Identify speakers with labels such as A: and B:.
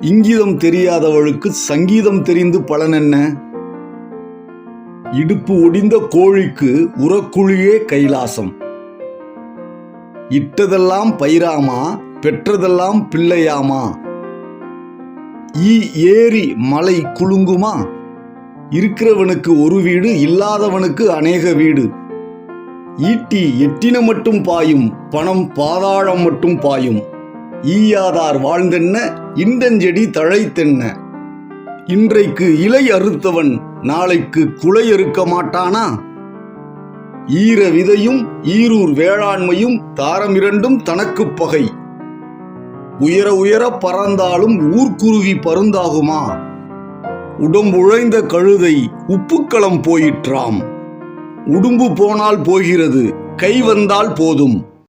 A: இங்கிதம் தெரியாதவளுக்கு சங்கீதம் தெரிந்து பலன் என்ன? இடுப்பு ஒடிந்த கோழிக்கு உரக்குழியே கைலாசம். இட்டதெல்லாம் பயிராமா, பெற்றதெல்லாம் பிள்ளையாமா. ஏரி மலை குலுங்குமா? இருக்கிறவனுக்கு ஒரு வீடு, இல்லாதவனுக்கு அநேக வீடு. ஈட்டி எட்டின மட்டும் பாயும், பணம் பாதாளம் மட்டும் பாயும். ஈயாதார் வாழ்ந்தென்ன, இண்டஞ்செடி தழைத்தென்ன. இன்றைக்கு இலை அறுத்தவன் நாளைக்கு குலை அறுக்க மாட்டானா? ஈர விதையும் ஈரூர் வேளாண்மையும் தாரமிரண்டும் தனக்கு பகை. உயர உயர பறந்தாலும் ஊர்க்குருவி பருந்தாகுமா? உடம்புழைந்த கழுதை உப்புக்களம் போயிற்றாம். உடும்பு போனால் போகிறது, கை வந்தால் போதும்.